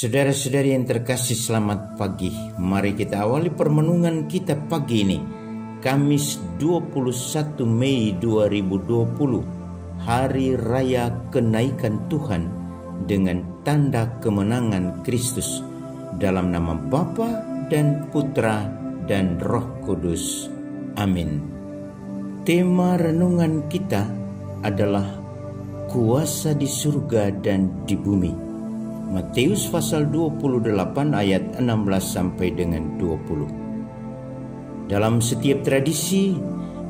Saudara-saudari yang terkasih, selamat pagi. Mari kita awali permenungan kita pagi ini, Kamis 21 Mei 2020, Hari Raya Kenaikan Tuhan dengan tanda kemenangan Kristus. Dalam nama Bapa dan Putra dan Roh Kudus. Amin. Tema renungan kita adalah kuasa di surga dan di bumi. Matius pasal 28 ayat 16 sampai dengan 20. Dalam setiap tradisi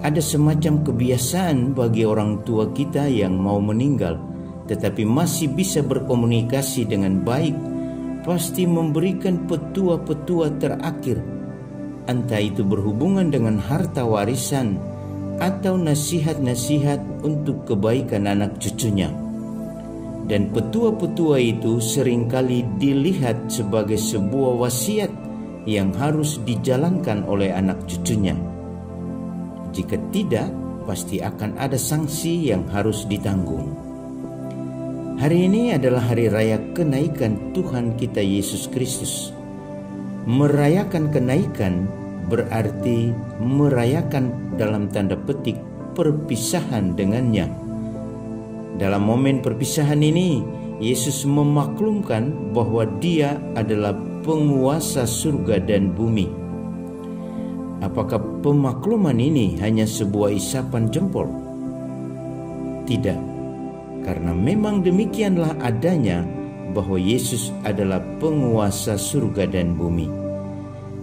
ada semacam kebiasaan bagi orang tua kita yang mau meninggal tetapi masih bisa berkomunikasi dengan baik, pasti memberikan petua-petua terakhir, entah itu berhubungan dengan harta warisan atau nasihat-nasihat untuk kebaikan anak cucunya. Dan petua-petua itu seringkali dilihat sebagai sebuah wasiat yang harus dijalankan oleh anak cucunya. Jika tidak, pasti akan ada sanksi yang harus ditanggung. Hari ini adalah hari raya kenaikan Tuhan kita Yesus Kristus. Merayakan kenaikan berarti merayakan dalam tanda petik perpisahan dengannya. Dalam momen perpisahan ini, Yesus memaklumkan bahwa Dia adalah penguasa surga dan bumi. Apakah pemakluman ini hanya sebuah isapan jempol? Tidak, karena memang demikianlah adanya bahwa Yesus adalah penguasa surga dan bumi.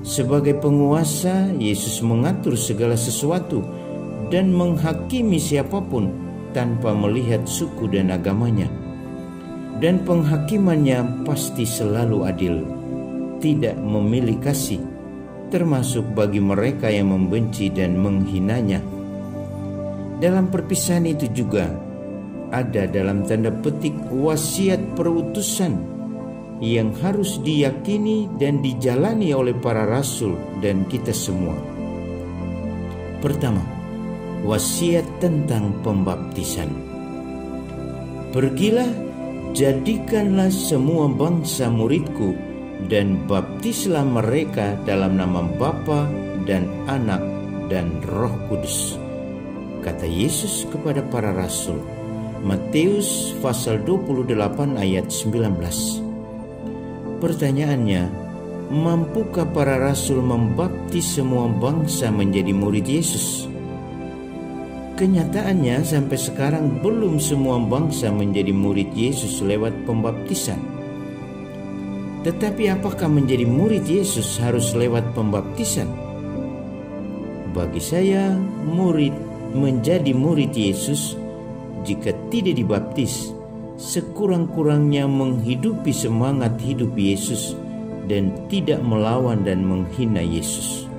Sebagai penguasa, Yesus mengatur segala sesuatu dan menghakimi siapapun tanpa melihat suku dan agamanya. Dan penghakimannya pasti selalu adil, tidak memilih kasih, termasuk bagi mereka yang membenci dan menghinanya. Dalam perpisahan itu juga ada dalam tanda petik wasiat perutusan yang harus diyakini dan dijalani oleh para rasul dan kita semua. Pertama, wasiat tentang pembaptisan. Pergilah, jadikanlah semua bangsa muridku dan baptislah mereka dalam nama Bapa dan Anak dan Roh Kudus, kata Yesus kepada para rasul. Matius pasal 28 ayat 19. Pertanyaannya, mampukah para rasul membaptis semua bangsa menjadi murid Yesus? Kenyataannya sampai sekarang belum semua bangsa menjadi murid Yesus lewat pembaptisan. Tetapi apakah menjadi murid Yesus harus lewat pembaptisan? Bagi saya, menjadi murid Yesus jika tidak dibaptis, sekurang-kurangnya menghidupi semangat hidup Yesus dan tidak melawan dan menghina Yesus.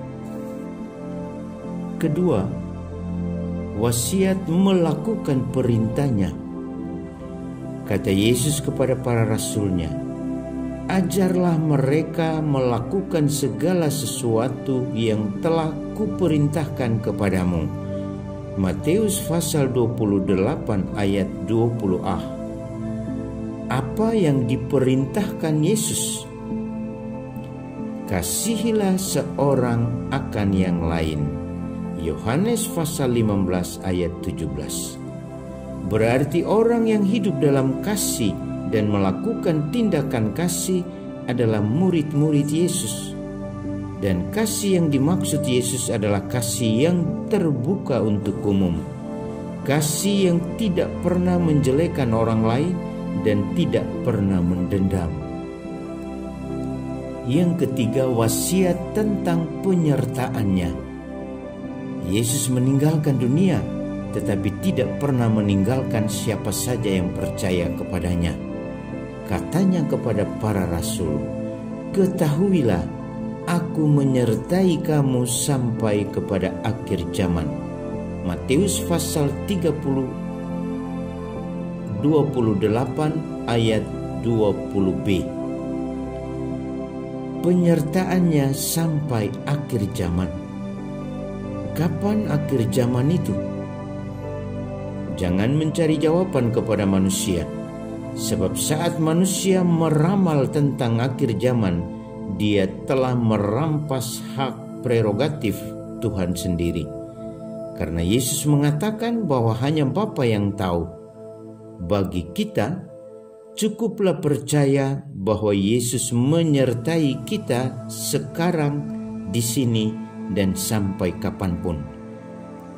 Kedua, wasiat melakukan perintahnya. Kata Yesus kepada para rasulnya, ajarlah mereka melakukan segala sesuatu yang telah kuperintahkan kepadamu. Matius pasal 28 ayat 20a. Apa yang diperintahkan Yesus? Kasihilah seorang akan yang lain. Yohanes pasal 15 ayat 17. Berarti orang yang hidup dalam kasih dan melakukan tindakan kasih adalah murid-murid Yesus. Dan kasih yang dimaksud Yesus adalah kasih yang terbuka untuk umum. Kasih yang tidak pernah menjelekan orang lain dan tidak pernah mendendam. Yang ketiga, wasiat tentang penyertaannya. Yesus meninggalkan dunia, tetapi tidak pernah meninggalkan siapa saja yang percaya kepadanya. Katanya kepada para rasul, ketahuilah, aku menyertai kamu sampai kepada akhir zaman. Matius pasal 28 ayat 20b. Penyertaannya sampai akhir zaman. Kapan akhir zaman itu? Jangan mencari jawaban kepada manusia. Sebab saat manusia meramal tentang akhir zaman, dia telah merampas hak prerogatif Tuhan sendiri. Karena Yesus mengatakan bahwa hanya Bapa yang tahu. Bagi kita, cukuplah percaya bahwa Yesus menyertai kita sekarang, di sini, dan sampai kapanpun.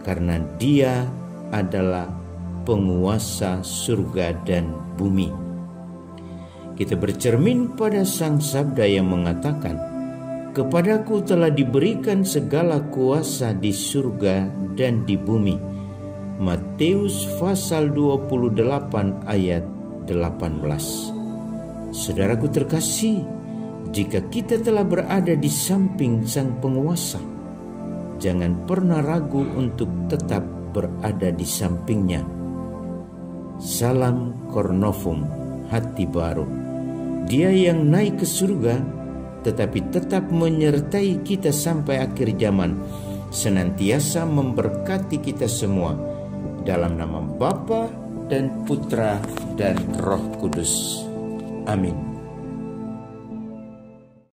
Karena Dia adalah penguasa surga dan bumi. Kita bercermin pada Sang Sabda yang mengatakan, "Kepadaku telah diberikan segala kuasa di surga dan di bumi." Matius pasal 28 ayat 18. Saudaraku terkasih, jika kita telah berada di samping Sang Penguasa, jangan pernah ragu untuk tetap berada di sampingnya. Salam Cornovum, hati baru. Dia yang naik ke surga, tetapi tetap menyertai kita sampai akhir zaman, senantiasa memberkati kita semua. Dalam nama Bapa dan Putra dan Roh Kudus. Amin.